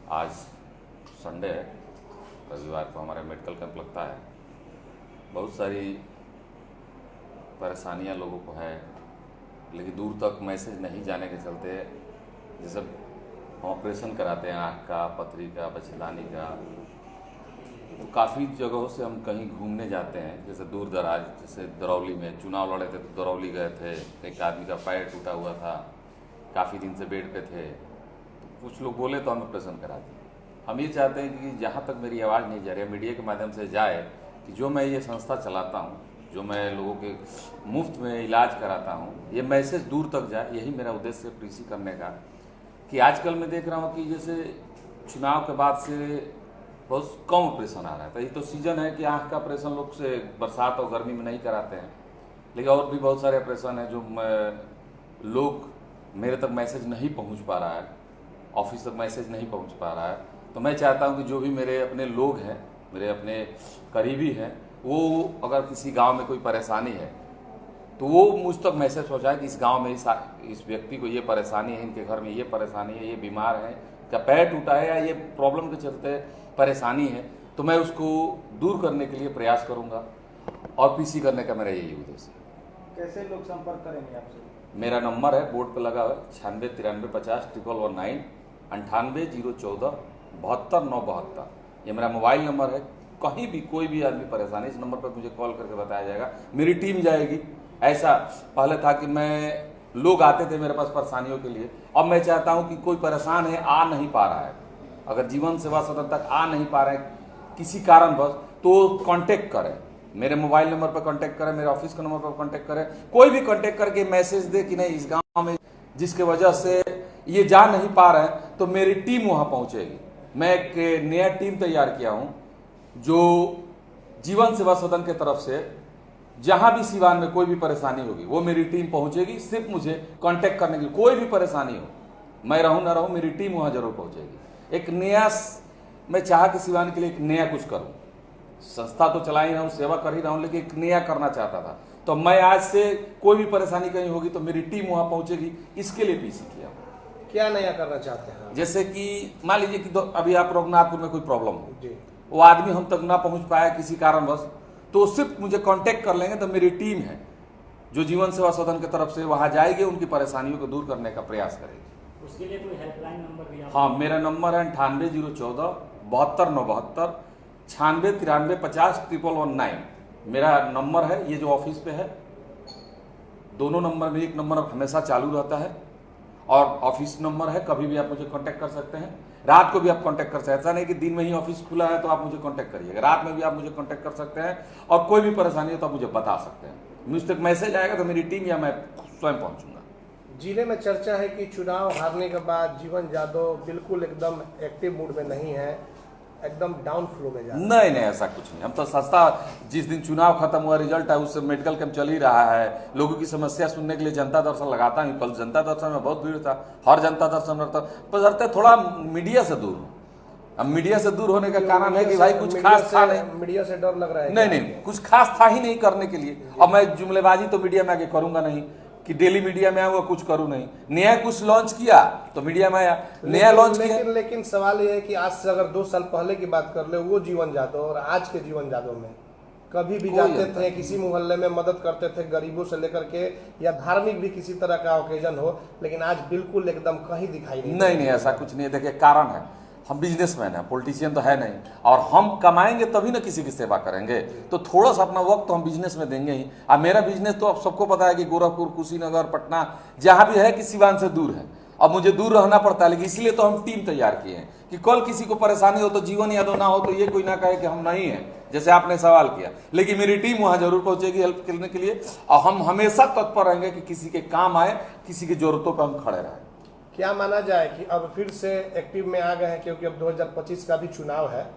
आज संडे है, रविवार को हमारा मेडिकल कैंप लगता है। बहुत सारी परेशानियां लोगों को है, लेकिन दूर तक मैसेज नहीं जाने के चलते जैसे हम ऑपरेशन कराते हैं आँख का, पथरी का, बच्छेदानी का, तो काफ़ी जगहों से हम कहीं घूमने जाते हैं, जैसे दूर दराज, जैसे दरौली में चुनाव लड़े थे तो दरौली गए थे। एक आदमी का पैर टूटा हुआ था, काफ़ी दिन से बेड पे थे, तो कुछ लोग बोले तो हम ऑपरेशन करा दिए। हम ये चाहते हैं कि जहाँ तक मेरी आवाज़ नहीं जा रही है, मीडिया के माध्यम से जाए कि जो मैं ये संस्था चलाता हूँ, जो मैं लोगों के मुफ्त में इलाज कराता हूँ, ये मैसेज दूर तक जाए। यही मेरा उद्देश्य है पीसी करने का। कि आजकल मैं देख रहा हूँ कि जैसे चुनाव के बाद से बहुत कम ऑपरेशन आ रहा है। तो ये तो सीजन है कि आँख का ऑपरेशन लोग से बरसात और गर्मी में नहीं कराते हैं, लेकिन और भी बहुत सारे ऑपरेशन हैं जो लोग मेरे तक मैसेज नहीं पहुंच पा रहा है, ऑफिस तक मैसेज नहीं पहुंच पा रहा है। तो मैं चाहता हूं कि जो भी मेरे अपने लोग हैं, मेरे अपने करीबी हैं, वो अगर किसी गांव में कोई परेशानी है तो वो मुझ तक मैसेज पहुंचाए कि इस गांव में इस व्यक्ति को ये परेशानी है, इनके घर में ये परेशानी है, ये बीमार है, क्या पैर टूटा है या ये प्रॉब्लम के चलते परेशानी है, तो मैं उसको दूर करने के लिए प्रयास करूंगा। और पीसी करने का मेरा यही उद्देश्य है। कैसे लोग संपर्क करेंगे आपसे? मेरा नंबर है, बोर्ड पे लगा हुआ है, 9693501199, 9801472972। ये मेरा मोबाइल नंबर है। कहीं भी कोई भी आदमी परेशानी, इस नंबर पर मुझे कॉल करके बताया जाएगा, मेरी टीम जाएगी। ऐसा पहले था कि लोग आते थे मेरे पास परेशानियों के लिए, अब मैं चाहता हूं कि कोई परेशान है, आ नहीं पा रहा है, अगर जीवन सेवा सदन तक आ नहीं पा रहे हैं किसी कारणवश, तो कांटेक्ट करें, मेरे मोबाइल नंबर पर कांटेक्ट करें, मेरे ऑफिस के नंबर पर कांटेक्ट करें, कोई भी कांटेक्ट करके मैसेज दे कि नहीं इस गांव में जिसके वजह से ये जा नहीं पा रहे हैं, तो मेरी टीम वहां पहुंचेगी। मैं एक नया टीम तैयार किया हूं जो जीवन सेवा सदन के तरफ से जहां भी सिवान में कोई भी परेशानी होगी वो मेरी टीम पहुंचेगी। सिर्फ मुझे कांटेक्ट करने के लिए, कोई भी परेशानी हो, मैं रहूं ना रहूं, मेरी टीम वहां जरूर पहुंचेगी। एक नया, मैं चाह कि सिवान के लिए एक नया कुछ करूं, संस्था तो चला ही रहा हूं, सेवा कर ही रहा हूं, लेकिन एक नया करना चाहता था। तो मैं आज से कोई भी परेशानी कहीं होगी तो मेरी टीम वहां पहुंचेगी, इसके लिए पीसी किया। क्या नया करना चाहते हैं? जैसे कि मान लीजिए कि अभी आप रघुनाथपुर में कोई प्रॉब्लम हो, जी, वो आदमी हम तक ना पहुंच पाया किसी कारणवश, तो सिर्फ मुझे कांटेक्ट कर लेंगे, तो मेरी टीम है जो जीवन सेवा सदन की तरफ से वहां जाएगी, उनकी परेशानियों को दूर करने का प्रयास करेगी। उसके लिए कोई हेल्पलाइन नंबर भी? हाँ, मेरा नंबर है 9801472972, 9693501119 मेरा नंबर है। ये जो ऑफिस पे है, दोनों नंबर में एक नंबर हमेशा चालू रहता है और ऑफिस नंबर है, कभी भी आप मुझे कांटेक्ट कर सकते हैं। रात को भी आप कांटेक्ट कर सकते हैं, ऐसा नहीं कि दिन में ही ऑफिस खुला है तो आप मुझे कांटेक्ट करिएगा, रात में भी आप मुझे कांटेक्ट कर सकते हैं। और कोई भी परेशानी हो तो आप मुझे बता सकते हैं, मुझ तक मैसेज आएगा तो मेरी टीम या मैं स्वयं पहुंचूंगा। जिले में चर्चा है कि चुनाव हारने के बाद जीवन यादव बिल्कुल एकदम एक्टिव मूड में नहीं है, एकदम डाउन फ्लो में जा रहा है। नहीं, ऐसा कुछ नहीं। हम तो संस्था, जिस दिन चुनाव खत्म हुआ, रिजल्ट है, उससे मेडिकल कैंप चल ही रहा है। लोगों की समस्या सुनने के लिए जनता दर्शन लगाता हूँ। कल जनता दर्शन में बहुत भीड़ था, हर जनता दर्शन रहता, पर थोड़ा मीडिया से दूर हूँ। अब मीडिया से दूर होने का कारण है कि भाई कुछ खास था नहीं, मीडिया से डर लग रहा है। नहीं, कुछ खास था ही नहीं करने के लिए। अब मैं जुमलेबाजी तो मीडिया में आगे करूंगा नहीं कि डेली मीडिया में आऊंगा, कुछ करूं नहीं। नया कुछ लॉन्च किया तो मीडिया में आया, नया लॉन्च किया। लेकिन सवाल यह है कि आज से अगर 2 साल पहले की बात कर ले, वो जीवन यादव और आज के जीवन यादव में कभी भी जाते थे, किसी मोहल्ले में मदद करते थे, गरीबों से लेकर के, या धार्मिक भी किसी तरह का ओकेजन हो, लेकिन आज बिल्कुल एकदम कहीं दिखाई नहीं, ऐसा कुछ नहीं है। देखिए, कारण है, हम बिजनेसमैन हैं, पॉलिटिशियन तो है नहीं, और हम कमाएंगे तभी ना किसी की सेवा करेंगे। तो थोड़ा सा अपना वक्त तो हम बिजनेस में देंगे ही। अब मेरा बिजनेस तो अब सबको पता है कि गोरखपुर, कुशीनगर, पटना, जहां भी है कि सिवान से दूर है। अब मुझे दूर रहना पड़ता है, लेकिन इसलिए तो हम टीम तैयार किए हैं कि कल किसी को परेशानी हो तो जीवन यादव ना हो तो ये कोई ना कहे कि हम नहीं है, जैसे आपने सवाल किया। लेकिन मेरी टीम वहां जरूर पहुंचेगी हेल्प करने के लिए, और हम हमेशा तत्पर रहेंगे कि किसी के काम आए, किसी की जरूरतों पर हम खड़े रहें। क्या माना जाए कि अब फिर से एक्टिव में आ गए हैं, क्योंकि अब 2025 का भी चुनाव है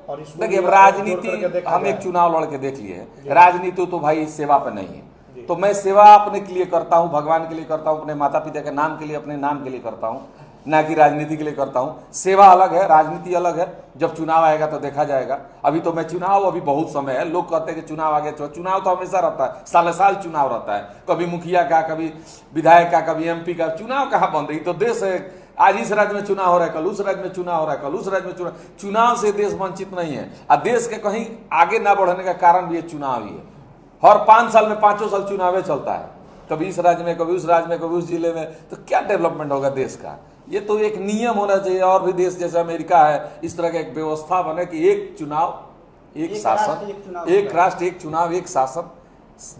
और इसमें देखिए, राजनीति हम एक चुनाव लड़ के देख लिए है। राजनीति तो भाई सेवा पे नहीं है, तो मैं सेवा अपने के लिए करता हूं, भगवान के लिए करता हूं, अपने माता पिता के नाम के लिए, अपने नाम के लिए करता हूं, ना कि राजनीति के लिए करता हूं। सेवा अलग है, राजनीति अलग है। जब चुनाव आएगा तो देखा जाएगा। अभी तो मैं चुनाव, अभी बहुत समय है। लोग कहते हैं कि चुनाव आ गया, चुनाव तो हमेशा रहता है, साल साल चुनाव रहता है। कभी मुखिया का, कभी विधायक का, कभी एमपी का, चुनाव कहाँ बंद है? तो देश है, आज इस राज्य में चुनाव हो रहा है, कल उस राज्य में चुनाव हो रहा है, कल उस राज्य में चुनाव। चुनाव से देश वंचित नहीं है, और देश के कहीं आगे ना बढ़ने का कारण भी ये चुनाव ही है। हर 5 साल में 5 साल चुनाव चलता है, कभी इस राज्य में, कभी उस राज्य में, कभी उस जिले में, तो क्या डेवलपमेंट होगा देश का? ये तो एक नियम होना चाहिए। और भी देश जैसे अमेरिका है, इस तरह का एक व्यवस्था बने कि एक चुनाव एक शासन, एक राष्ट्र एक चुनाव एक शासन,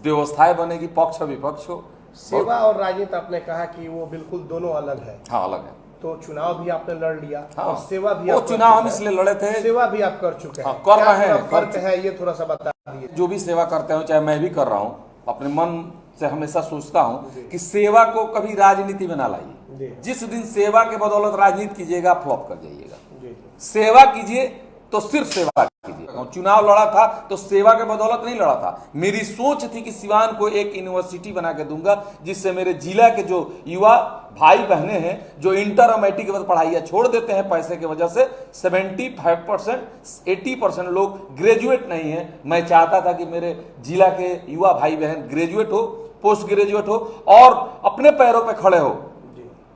व्यवस्थाएं बनेगी, पक्ष विपक्ष हो। सेवा और राजनीति आपने कहा कि वो बिल्कुल दोनों अलग है। हाँ, अलग है। तो चुनाव भी आपने लड़ लिया, हाँ, और सेवा भी वो आप चुनाव हम इसलिए लड़े थे, सेवा भी आप कर चुके हैं। हाँ, कर रहे हैं। फर्क है ये थोड़ा सा बता दिए। जो भी सेवा करते हो, चाहे मैं भी कर रहा हूँ, अपने मन से हमेशा सोचता हूँ कि सेवा को कभी राजनीति में ना लाइए। जिस दिन सेवा के बदौलत राजनीति कीजिएगा, फ्लॉप कर जाइएगा। सेवा कीजिए तो सिर्फ सेवा कीजिए। चुनाव लड़ा था तो सेवा के बदौलत नहीं लड़ा था। मेरी सोच थी कि सिवान को एक यूनिवर्सिटी बना के दूंगा, जिससे मेरे जिला के जो युवा भाई बहनें हैं, जो इंटर और मैट्रिक के बाद पढ़ाइयाँ छोड़ देते हैं पैसे की वजह से, 75% 80% लोग ग्रेजुएट नहीं है। मैं चाहता था कि मेरे जिला के युवा भाई बहन ग्रेजुएट हो, पोस्ट ग्रेजुएट हो, और अपने पैरों पर खड़े हो।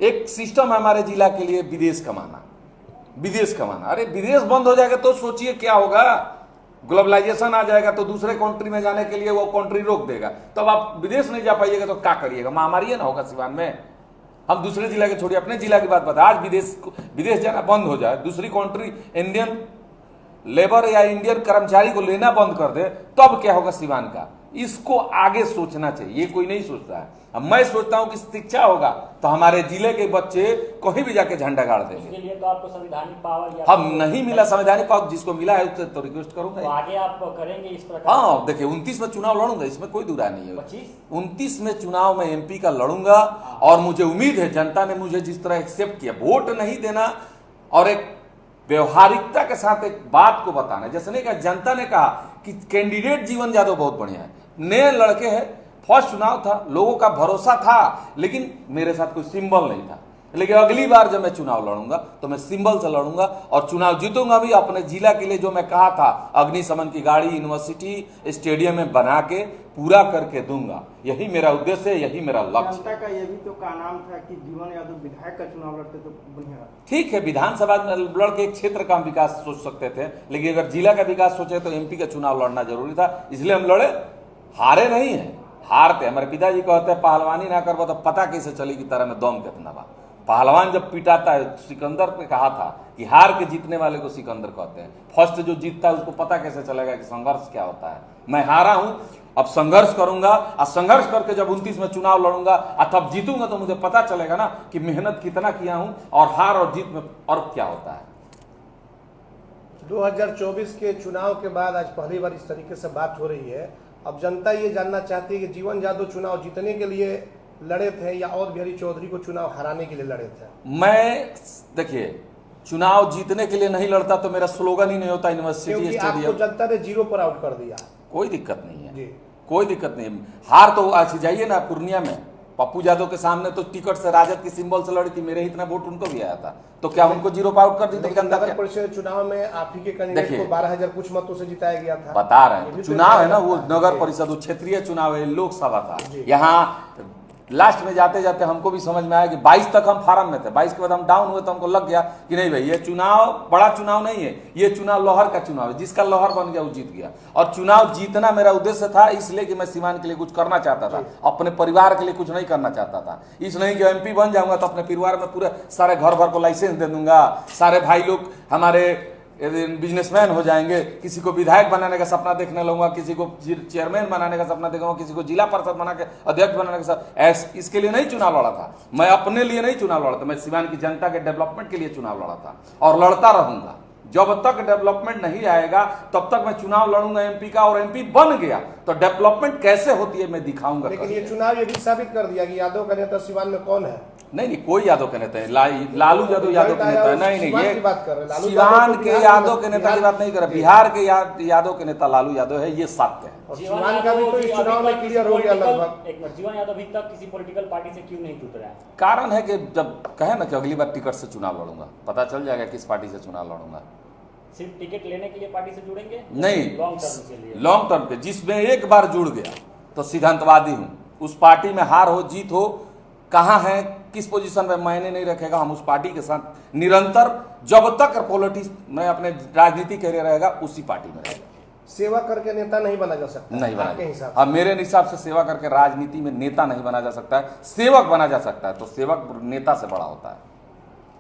एक सिस्टम है हमारे जिला के लिए, विदेश कमाना, विदेश कमाना। अरे विदेश बंद हो जाएगा तो सोचिए क्या होगा। ग्लोबलाइजेशन आ जाएगा तो दूसरे कंट्री में जाने के लिए वो कंट्री रोक देगा, तब आप विदेश नहीं जा पाइएगा तो क्या करिएगा? महामारी ना होगा सिवान में। हम दूसरे जिला के छोड़िए, अपने जिला की बात बता। आज विदेश जाना बंद हो जाए, दूसरी कंट्री इंडियन लेबर या इंडियन कर्मचारी को लेना बंद कर दे, तब क्या होगा सिवान का? इसको आगे सोचना चाहिए, ये कोई नहीं सोचता है। अब मैं सोचता हूं कि शिक्षा होगा तो हमारे जिले के बच्चे कहीं भी जाके झंडा गाड़ देंगे। इसके लिए तो आपको संवैधानिक पावर हम नहीं मिला संवैधानिक पावर, जिसको मिला है उससे तो रिक्वेस्ट करूंगा। तो आगे आप करेंगे इस प्रकार? हाँ, देखिए 29 में चुनाव लड़ूंगा, इसमें कोई दुरा नहीं है। 29 में चुनाव में एमपी का लड़ूंगा, और मुझे उम्मीद है जनता ने मुझे जिस तरह एक्सेप्ट किया, वोट नहीं देना और एक व्यवहारिकता के साथ एक बात को बताना। जैसे नहीं कहा, जनता ने कहा कि कैंडिडेट जीवन यादव बहुत बढ़िया है, नए लड़के हैं, फर्स्ट चुनाव था, लोगों का भरोसा था, लेकिन मेरे साथ कोई सिंबल नहीं था। लेकिन अगली बार जब मैं चुनाव लड़ूंगा तो मैं सिंबल से लड़ूंगा, और चुनाव जीतूंगा भी। अपने जिला के लिए जो मैं कहा था, अग्निशमन की गाड़ी यूनिवर्सिटी स्टेडियम में बना के पूरा करके दूंगा। यही मेरा उद्देश्य है, यही मेरा लक्ष्य। जनता का ये भी तो का नाम था कि जीवन यादव विधायक का चुनाव लड़ते तो बढ़िया। ठीक है, विधानसभा में लड़ के एक क्षेत्र का हम विकास सोच सकते थे, लेकिन अगर जिला का विकास सोचे तो एमपी का चुनाव लड़ना जरूरी था, इसलिए हम लड़े। हारे नहीं है, हारते। हमारे पिताजी कहते हैं पहलवानी ना करबो तो पता कैसे चली कि तरह में दम कितना बा। पहलवान जब पिटाता है, सिकंदर ने कहा था कि हार के जीतने वाले को सिकंदर कहते हैं। फर्स्ट जो जीतता है उसको पता कैसे चलेगा कि संघर्ष क्या होता है। मैं हारा हूं, अब संघर्ष करूंगा, और संघर्ष करके जब 29 में चुनाव लड़ूंगा और तब जीतूंगा तो मुझे पता चलेगा ना कि मेहनत कितना किया हूं, और हार और जीत में फर्क क्या होता है। 2024 के चुनाव के बाद आज पहली बार इस तरीके से बात हो रही है। अब जनता ये जानना चाहती है कि जीवन यादव चुनाव जीतने के लिए लड़े थे या और बिहारी चौधरी को चुनाव हराने के लिए लड़े थे? मैं देखिए, चुनाव जीतने के लिए नहीं लड़ता तो मेरा स्लोगन ही नहीं होता यूनिवर्सिटी स्टेडियम। आपको जनता ने 0 पर आउट कर दिया। कोई दिक्कत नहीं है जी, कोई दिक्कत नहीं है। हार तो आज जाइए ना पूर्णिया में, पप्पू यादव के सामने तो टिकट से राजद की सिंबल से लड़ी थी, मेरे इतना वोट उनको भी आया था, तो क्या उनको 0 पर आउट कर दी? तो जनता नगर परिषद चुनाव में आप ही के कैंडिडेट को 12,000 कुछ मतों से जिताया गया था। बता रहे हैं, चुनाव है ना, वो नगर परिषद, वो क्षेत्रीय चुनाव है, लोकसभा था। यहाँ लास्ट में जाते जाते हमको भी समझ में आया कि 22 तक हम फार्म में थे, 22 के बाद हम डाउन हुए तो हमको लग गया कि नहीं भाई, ये चुनाव बड़ा चुनाव नहीं है, ये चुनाव लोहर का चुनाव है। जिसका लोहर बन गया वो जीत गया, और चुनाव जीतना मेरा उद्देश्य था, इसलिए कि मैं सीमान के लिए कुछ करना चाहता था, अपने परिवार के लिए कुछ नहीं करना चाहता था। इस नहीं कि एमपी बन जाऊंगा तो अपने परिवार में पूरे सारे घर भर को लाइसेंस दे दूंगा, सारे भाई लोग हमारे बिजनेसमैन हो जाएंगे, किसी को विधायक बनाने का सपना देखने लगूंगा, किसी को चेयरमैन बनाने का सपना देखूंगा, किसी को जिला परिषद बना के अध्यक्ष बनाने का सपना। इसके लिए नहीं चुनाव लड़ा था, मैं अपने लिए नहीं चुनाव लड़ा था, मैं सिवान की जनता के डेवलपमेंट के लिए चुनाव लड़ा था, और लड़ता रहूंगा। जब तक डेवलपमेंट नहीं आएगा तब तक मैं चुनाव लड़ूंगा एमपी का, और एमपी बन गया तो डेवलपमेंट कैसे होती है मैं दिखाऊंगा। लेकिन ये चुनाव ये भी साबित कर दिया कि यादव का नेता सिवान में कौन है। नहीं, कोई यादव के नेता है, लालू यादव यादव के नेता है। नहीं, सिवान ये की बात कर रहे हैं, सिवान के यादव के नेता की बात नहीं कर रहे, बिहार के यादव के नेता लालू यादव है, ये सत्य है। और सिवान का भी तो इस चुनाव में क्लियर हो गया लगभग। एक मिनट, जीवन यादव अभी तक किसी पॉलिटिकल पार्टी से क्यों नहीं जुड़ रहा है? कारण है कि जब कहे ना कि अगली बार टिकट से चुनाव लड़ूंगा, पता चल जाएगा किस पार्टी से चुनाव लड़ूंगा। सिर्फ टिकट लेने के लिए पार्टी से जुड़ेंगे? नहीं, लॉन्ग टर्म के लिए। लॉन्ग टर्म पे, जिसमें एक बार जुड़ गया तो सिद्धांतवादी हूं। उस पार्टी में हार हो जीत हो, कहाँ है, किस पोजीशन में, मायने नहीं रखेगा। हम उस पार्टी के साथ निरंतर जब तक पॉलिटिक्स में अपने राजनीति करियर रहेगा उसी पार्टी में रहेगा। सेवा करके नेता नहीं बना जा सकता, नहीं बना आपके हिसाब से? अब मेरे हिसाब से सेवा करके राजनीति में नेता नहीं बना जा सकता है, सेवक बना जा सकता है। तो सेवक नेता से बड़ा होता है।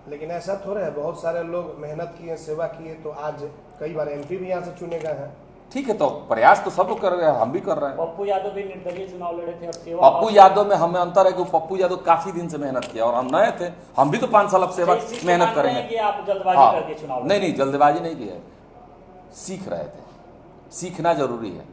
लेकिन ऐसा थोड़ा है, बहुत सारे लोग मेहनत किए, सेवा किए, तो आज कई बार एमपी भी यहाँ से चुने गए हैं। ठीक है, तो प्रयास तो सब लोग कर रहे हैं, हम भी कर रहे हैं। पप्पू यादव भी निर्दलीय चुनाव लड़े थे और सेवा पप्पू यादव में हमें अंतर है कि पप्पू यादव काफी दिन से मेहनत किया और हम नए थे, हम भी तो 5 साल अब सेवा इस चीज को मेहनत मान रहे हैं करेंगे। कि आप जल्दबाजी हाँ, कर दिए चुनाव नहीं जल्दबाजी नहीं की है, सीख रहे थे। सीखना जरूरी है।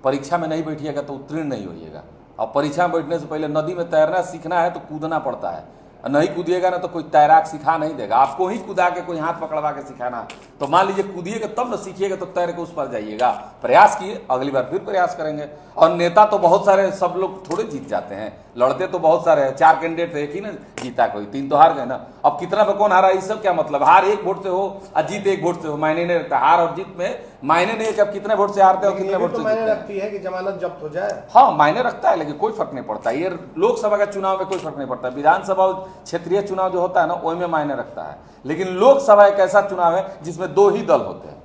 परीक्षा में नहीं बैठिएगा तो उत्तीर्ण नहीं होइएगा। और परीक्षा में बैठने से पहले नदी में तैरना सीखना है तो कूदना पड़ता है, और नहीं कूदिएगा ना तो कोई तैराक सिखा नहीं देगा। आपको ही कूदा के कोई हाथ पकड़वा के सिखाना, तो मान लीजिए कूदिएगा तब न सीखिएगा, तो तैर के उस पर जाइएगा। प्रयास किए, अगली बार फिर प्रयास करेंगे। और नेता तो बहुत सारे, सब लोग थोड़े जीत जाते हैं, लड़ते तो बहुत सारे हैं। 4 कैंडिडेट थे, एक ही ना जीता, कोई 3 तो हार गए ना। अब कितना पे कौन हारा, इस सब क्या मतलब। हार 1 वोट से हो और जीत 1 वोट से हो, मायने नहीं रखता। हार और जीत में मायने नहीं है कि आप कितने वोट से हारते हो, लेकिन कितने ये भी वोट तो से मायने जीतते हैं। रखती है कि जमानत जब्त हो जाए। हाँ, मायने रखता है, लेकिन कोई फर्क नहीं पड़ता। ये लोकसभा का चुनाव में कोई फर्क नहीं पड़ता। विधानसभा और क्षेत्रीय चुनाव जो होता है ना, वही में मायने रखता है। लेकिन लोकसभा एक ऐसा चुनाव है जिसमें 2 ही दल होते हैं,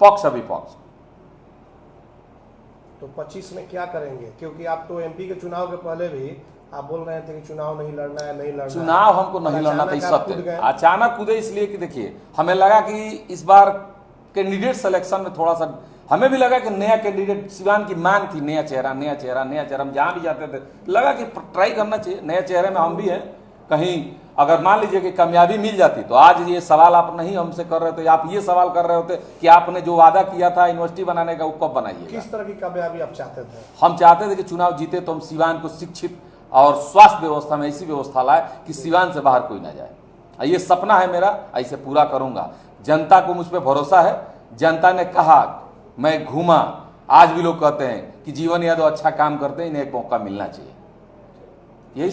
पक्ष अविपक्ष। तो 25 में क्या करेंगे? क्योंकि आप तो एमपी के चुनाव के पहले भी आप बोल रहे थे कि चुनाव नहीं लड़ना है, नहीं लड़ना है। चुनाव हमको नहीं लड़ना था, अचानक इस आप कूद सत्य गए। अचानक कूदे इसलिए कि देखिए, हमें लगा कि इस बार कैंडिडेट सिलेक्शन में थोड़ा सा, हमें भी लगा कि नया कैंडिडेट, सिवान की मांग थी, नया चेहरा नया चेहरा नया चेहरा। हम जहां भी जाते थे लगा कि ट्राई करना चाहिए, नए चेहरे में हम भी हैं। कहीं अगर मान लीजिए कि कामयाबी मिल जाती, तो आज ये सवाल आप नहीं हमसे कर रहे थे, आप ये सवाल कर रहे होते कि आपने जो वादा किया था यूनिवर्सिटी बनाने का, वो कब बनाइएगा। किस तरह की कामयाबी आप चाहते थे? हम चाहते थे कि चुनाव जीते तो हम सिवान को शिक्षित और स्वास्थ्य व्यवस्था में ऐसी व्यवस्था लाए कि सिवान से बाहर कोई ना जाए। ये सपना है मेरा, ऐसे पूरा करूंगा। जनता को मुझ पर भरोसा है। जनता ने कहा, मैं घूमा, आज भी लोग कहते हैं कि जीवन यादव अच्छा काम करते हैं, इन्हें एक मौका मिलना चाहिए। यही